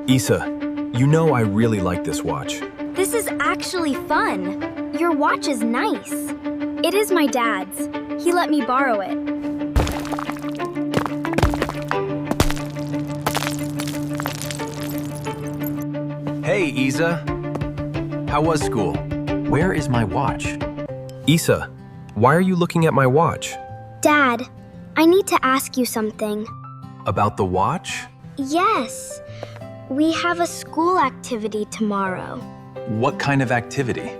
Issa, you know I really like this watch. This is actually fun. Your watch is nice. It is my dad's. He let me borrow it. Hey, Isa. How was school? Where is my watch? Issa, why are you looking at my watch? Dad, I need to ask you something. About the watch? Yes. We have a school activity tomorrow. What kind of activity?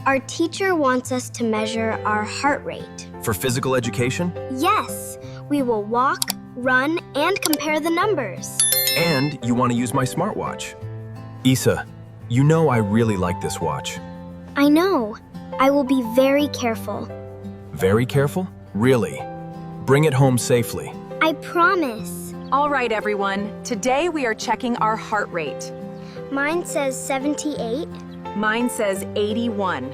Our teacher wants us to measure our heart rate. For physical education? Yes, we will walk, run, and compare the numbers. And you want to use my smartwatch. Issa, you know I really like this watch. I know. I will be very careful. Very careful? Really? Bring it home safely. I promise. All right, everyone. Today we are checking our heart rate. Mine says 78. Mine says 81.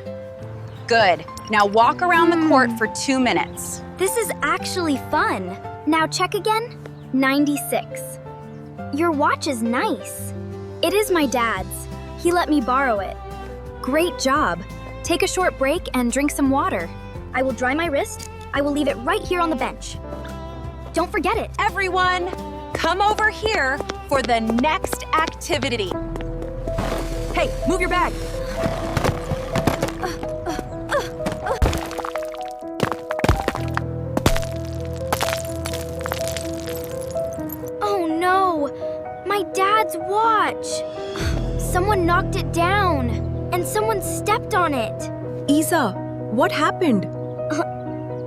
Good. Now walk around the court for 2 minutes. This is actually fun. Now check again. 96. Your watch is nice. It is my dad's. He let me borrow it. Great job. Take a short break and drink some water. I will dry my wrist. I will leave it right here on the bench. Don't forget it. Everyone, come over here for the next activity. Hey, move your bag. Oh no! My dad's watch! Someone knocked it down, and someone stepped on it. Isa, what happened?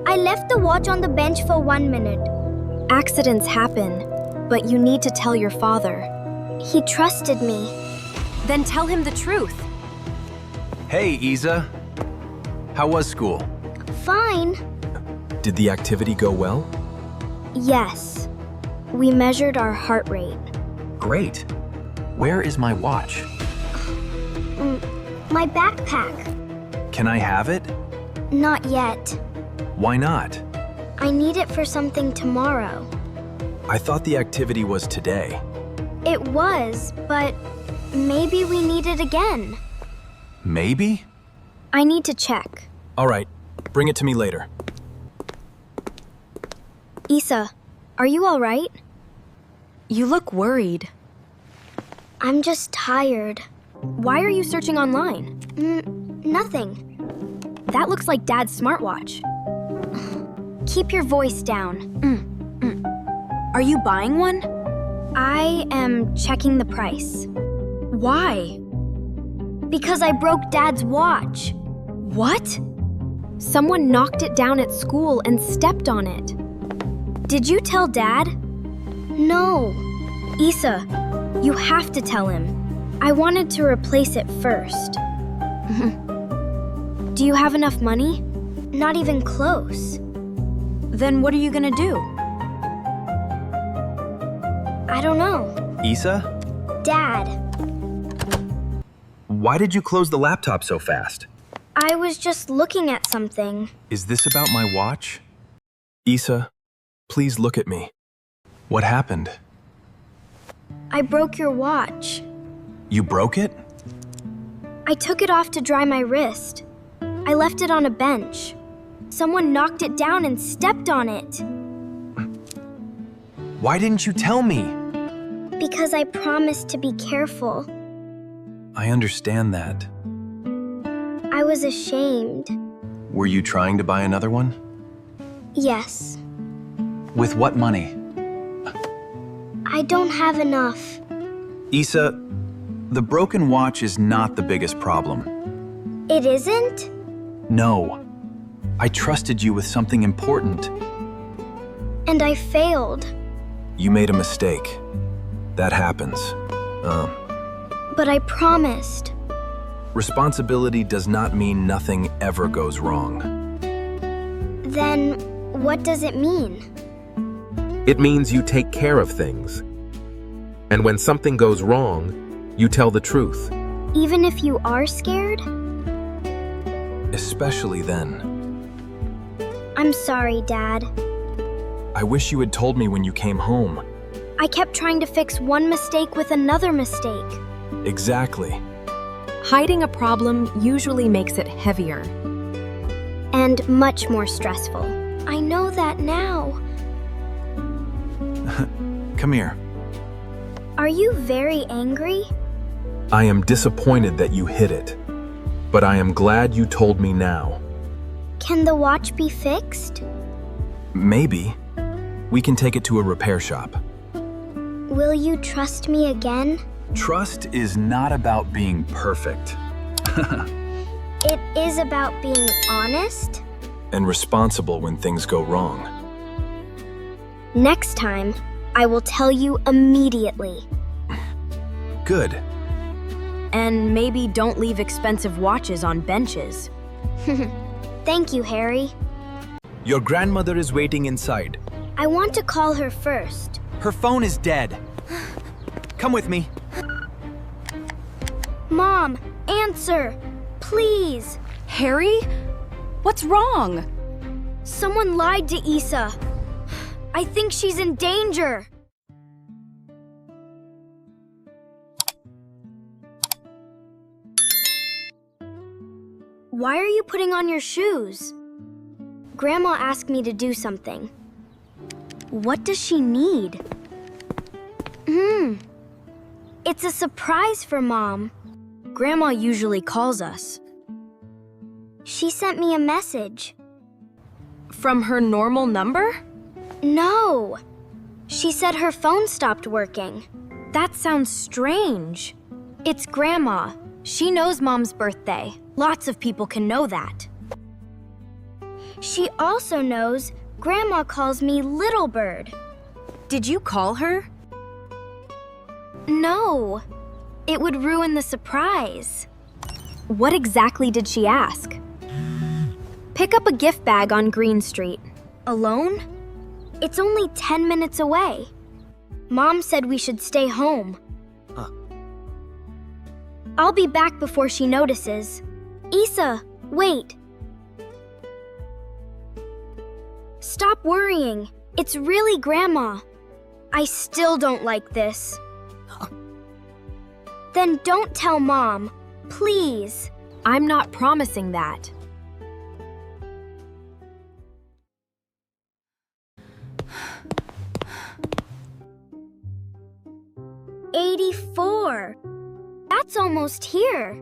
I left the watch on the bench for 1 minute. Accidents happen, but you need to tell your father. He trusted me. Then tell him the truth. Hey, Isa. How was school? Fine. Did the activity go well? Yes. We measured our heart rate. Great. Where is my watch? My backpack. Can I have it? Not yet. Why not? I need it for something tomorrow. I thought the activity was today. It was, but maybe we need it again. Maybe? I need to check. All right, bring it to me later. Issa, are you all right? You look worried. I'm just tired. Why are you searching online? Nothing. That looks like Dad's smartwatch. Keep your voice down. Are you buying one? I am checking the price. Why? Because I broke Dad's watch. What? Someone knocked it down at school and stepped on it. Did you tell Dad? No. Issa, you have to tell him. I wanted to replace it first. Do you have enough money? Not even close. Then what are you gonna do? I don't know. Issa? Dad, Why did you close the laptop so fast? I was just looking at something. Is this about my watch? Issa, please look at me. What happened? I broke your watch. You broke it? I took it off to dry my wrist. I left it on a bench. Someone knocked it down and stepped on it. Why didn't you tell me? Because I promised to be careful. I understand that. I was ashamed. Were you trying to buy another one? Yes. With what money? I don't have enough. Issa, the broken watch is not the biggest problem. It isn't? No. I trusted you with something important. And I failed. You made a mistake. That happens. But I promised. Responsibility does not mean nothing ever goes wrong. Then what does it mean? It means you take care of things. And when something goes wrong, you tell the truth. Even if you are scared? Especially then. I'm sorry, Dad. I wish you had told me when you came home. I kept trying to fix one mistake with another mistake. Exactly. Hiding a problem usually makes it heavier. And much more stressful. I know that now. Come here. Are you very angry? I am disappointed that you hid it, but I am glad you told me now. Can the watch be fixed? Maybe. We can take it to a repair shop. Will you trust me again? Trust is not about being perfect. It is about being honest. And responsible when things go wrong. Next time, I will tell you immediately. Good. And maybe don't leave expensive watches on benches. Thank you, Harry. Your grandmother is waiting inside. I want to call her first. Her phone is dead. Come with me. Mom, answer, please. Harry? What's wrong? Someone lied to Issa. I think she's in danger. Why are you putting on your shoes? Grandma asked me to do something. What does she need? It's a surprise for Mom. Grandma usually calls us. She sent me a message. From her normal number? No. She said her phone stopped working. That sounds strange. It's Grandma. She knows Mom's birthday. Lots of people can know that. She also knows Grandma calls me Little Bird. Did you call her? No. It would ruin the surprise. What exactly did she ask? Pick up a gift bag on Green Street. Alone? It's only 10 minutes away. Mom said we should stay home. I'll be back before she notices. Issa, wait. Stop worrying. It's really Grandma. I still don't like this. Then don't tell Mom, please. I'm not promising that. $84. That's almost here.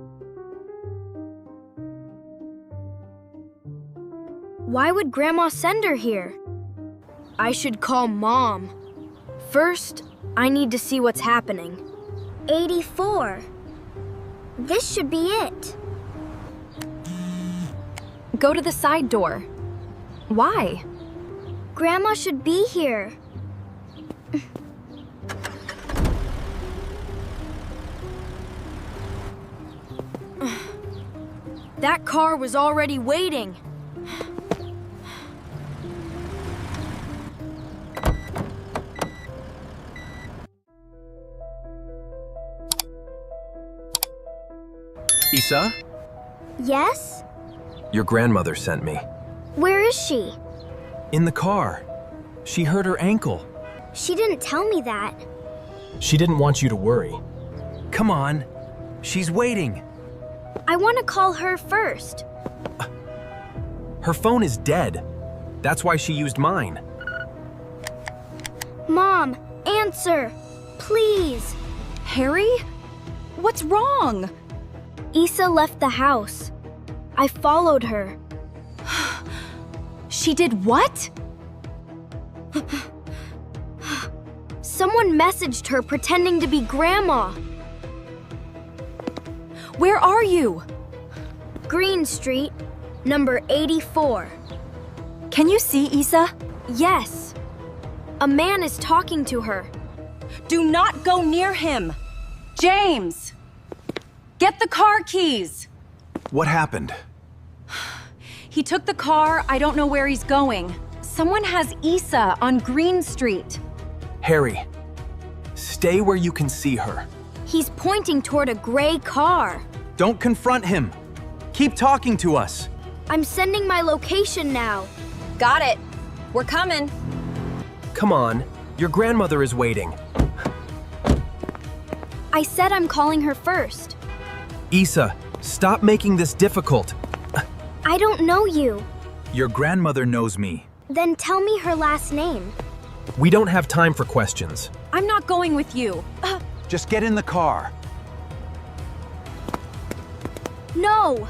Why would Grandma send her here? I should call Mom. First, I need to see what's happening. 84. This should be it. Go to the side door. Why? Grandma should be here. That car was already waiting. Issa? Yes? Your grandmother sent me. Where is she? In the car. She hurt her ankle. She didn't tell me that. She didn't want you to worry. Come on. She's waiting. I want to call her first. Her phone is dead. That's why she used mine. Mom, answer, please. Harry? What's wrong? Issa left the house. I followed her. She did what? Someone messaged her pretending to be Grandma. Where are you? Green Street, number 84. Can you see Issa? Yes. A man is talking to her. Do not go near him. James! Get the car keys. What happened? He took the car. I don't know where he's going. Someone has Issa on Green Street. Harry, stay where you can see her. He's pointing toward a gray car. Don't confront him. Keep talking to us. I'm sending my location now. Got it. We're coming. Come on, Your grandmother is waiting. I said I'm calling her first. Isa, stop making this difficult. I don't know you. Your grandmother knows me. Then tell me her last name. We don't have time for questions. I'm not going with you. Just get in the car. No!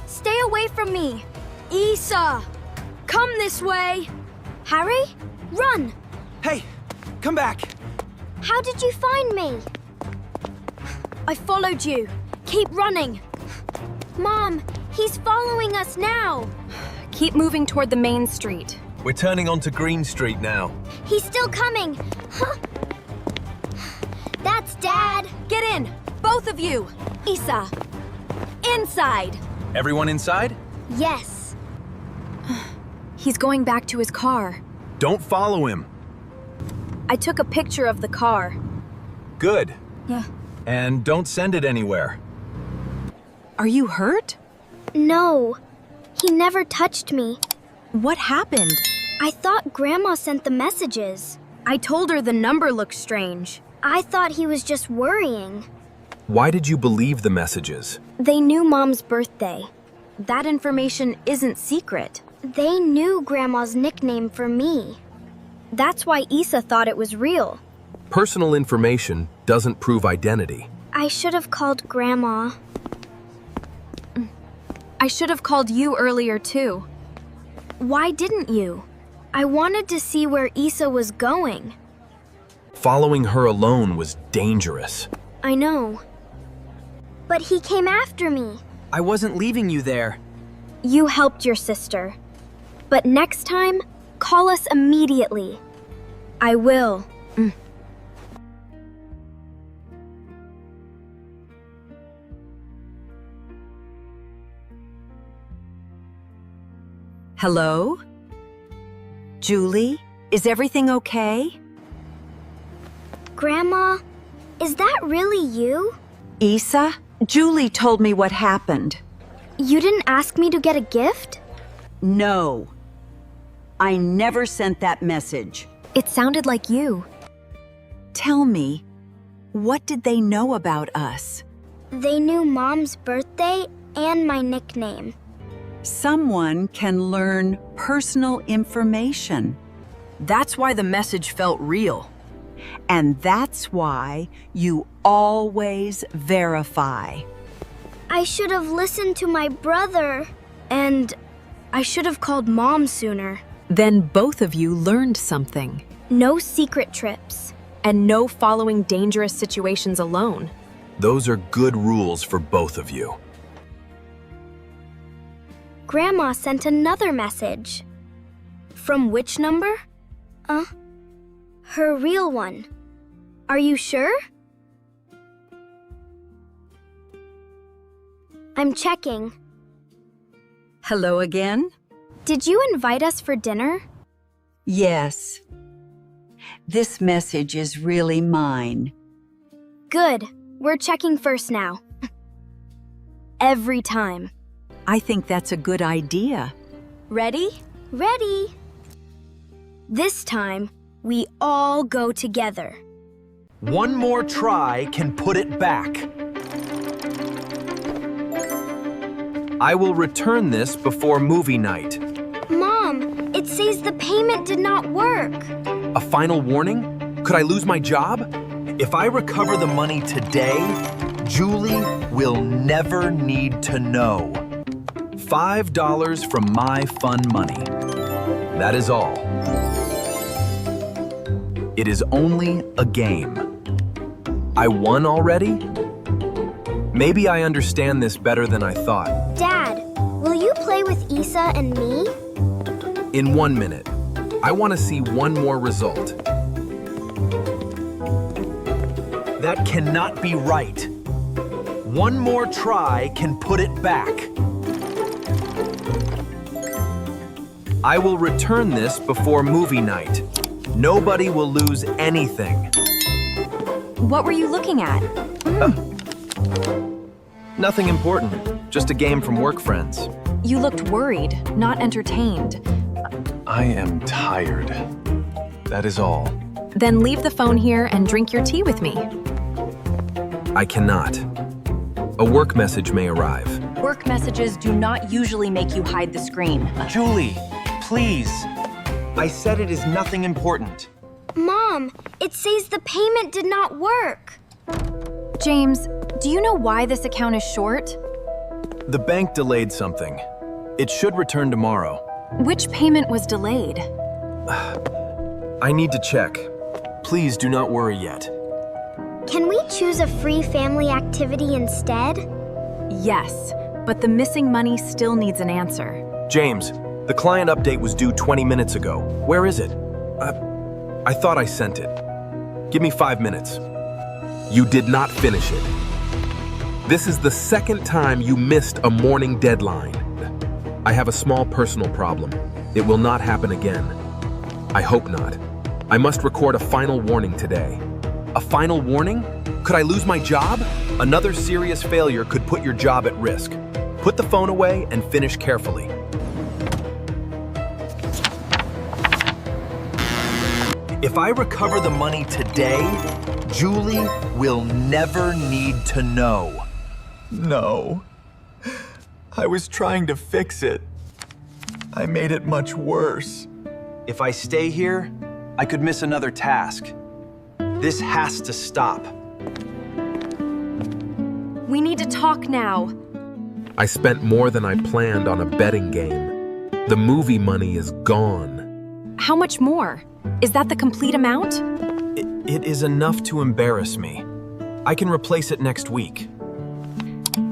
Stay away from me! Isa! Come this way! Harry? Run! Hey, come back. How did you find me? I followed you. Keep running. Mom, he's following us now. Keep moving toward the main street. We're turning onto Green Street now. He's still coming. Huh? That's Dad. Get in, both of you. Isa, inside. Everyone inside? Yes. He's going back to his car. Don't follow him. I took a picture of the car. Good. Yeah. And don't send it anywhere. Are you hurt? No. He never touched me. What happened? I thought Grandma sent the messages. I told her the number looked strange. I thought he was just worrying. Why did you believe the messages? They knew Mom's birthday. That information isn't secret. They knew Grandma's nickname for me. That's why Isa thought it was real. Personal information doesn't prove identity. I should have called Grandma. I should have called you earlier too. Why didn't you? I wanted to see where Isa was going. Following her alone was dangerous. I know. But he came after me. I wasn't leaving you there. You helped your sister. But next time, call us immediately. I will. Hello? Julie, is everything okay? Grandma, is that really you? Isa, Julie told me what happened. You didn't ask me to get a gift? No. I never sent that message. It sounded like you. Tell me, what did they know about us? They knew Mom's birthday and my nickname. Someone can learn personal information. That's why the message felt real. And that's why you always verify. I should have listened to my brother. And I should have called Mom sooner. Then both of you learned something. No secret trips. And no following dangerous situations alone. Those are good rules for both of you. Grandma sent another message. From which number? Her real one. Are you sure? I'm checking. Hello again? Did you invite us for dinner? Yes. This message is really mine. Good. We're checking first now. Every time. I think that's a good idea. Ready? Ready. This time, we all go together. One more try can put it back. I will return this before movie night. Mom, it says the payment did not work. A final warning? Could I lose my job? If I recover the money today, Julie will never need to know. $5 from my fun money. That is all. It is only a game. I won already? Maybe I understand this better than I thought. Dad, will you play with Isa and me? In 1 minute. I want to see one more result. That cannot be right. One more try can put it back. I will return this before movie night. Nobody will lose anything. What were you looking at? Nothing important, just a game from work friends. You looked worried, not entertained. I am tired. That is all. Then leave the phone here and drink your tea with me. I cannot. A work message may arrive. Work messages do not usually make you hide the screen. Julie, please. I said it is nothing important. Mom, it says the payment did not work. James, do you know why this account is short? The bank delayed something. It should return tomorrow. Which payment was delayed? I need to check. Please do not worry yet. Can we choose a free family activity instead? Yes, but the missing money still needs an answer. James, the client update was due 20 minutes ago. Where is it? I thought I sent it. Give me 5 minutes. You did not finish it. This is the second time you missed a morning deadline. I have a small personal problem. It will not happen again. I hope not. I must record a final warning today. A final warning? Could I lose my job? Another serious failure could put your job at risk. Put the phone away and finish carefully. If I recover the money today, Julie will never need to know. No. I was trying to fix it. I made it much worse. If I stay here, I could miss another task. This has to stop. We need to talk now. I spent more than I planned on a betting game. The movie money is gone. How much more? Is that the complete amount? It is enough to embarrass me. I can replace it next week.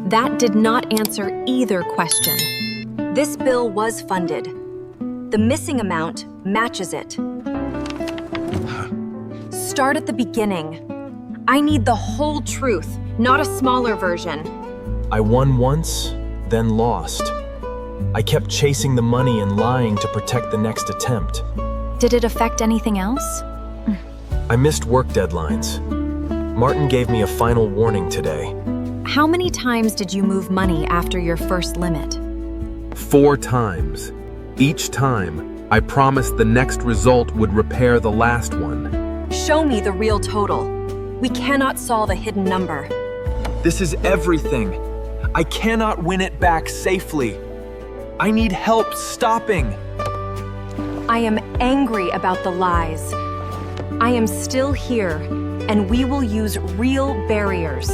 That did not answer either question. This bill was funded. The missing amount matches it. Start at the beginning. I need the whole truth, not a smaller version. I won once, then lost. I kept chasing the money and lying to protect the next attempt. Did it affect anything else? I missed work deadlines. Martin gave me a final warning today. How many times did you move money after your first limit? 4 times. Each time, I promised the next result would repair the last one. Show me the real total. We cannot solve a hidden number. This is everything. I cannot win it back safely. I need help stopping. I am angry about the lies. I am still here, and we will use real barriers.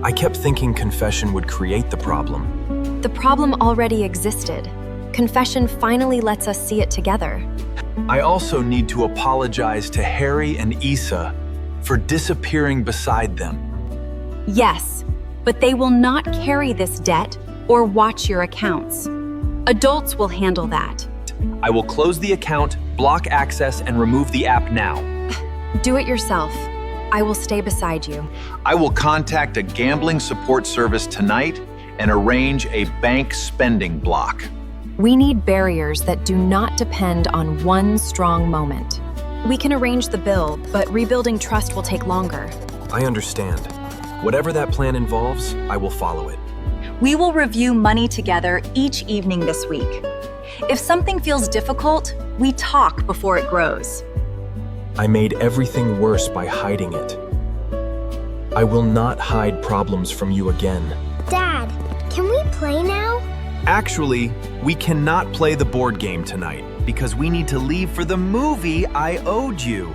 I kept thinking confession would create the problem. The problem already existed. Confession finally lets us see it together. I also need to apologize to Harry and Issa for disappearing beside them. Yes, but they will not carry this debt or watch your accounts. Adults will handle that. I will close the account, block access, and remove the app now. Do it yourself. I will stay beside you. I will contact a gambling support service tonight and arrange a bank spending block. We need barriers that do not depend on one strong moment. We can arrange the bill, but rebuilding trust will take longer. I understand. Whatever that plan involves, I will follow it. We will review money together each evening this week. If something feels difficult, we talk before it grows. I made everything worse by hiding it. I will not hide problems from you again. Dad, can we play now? Actually, we cannot play the board game tonight because we need to leave for the movie I owed you.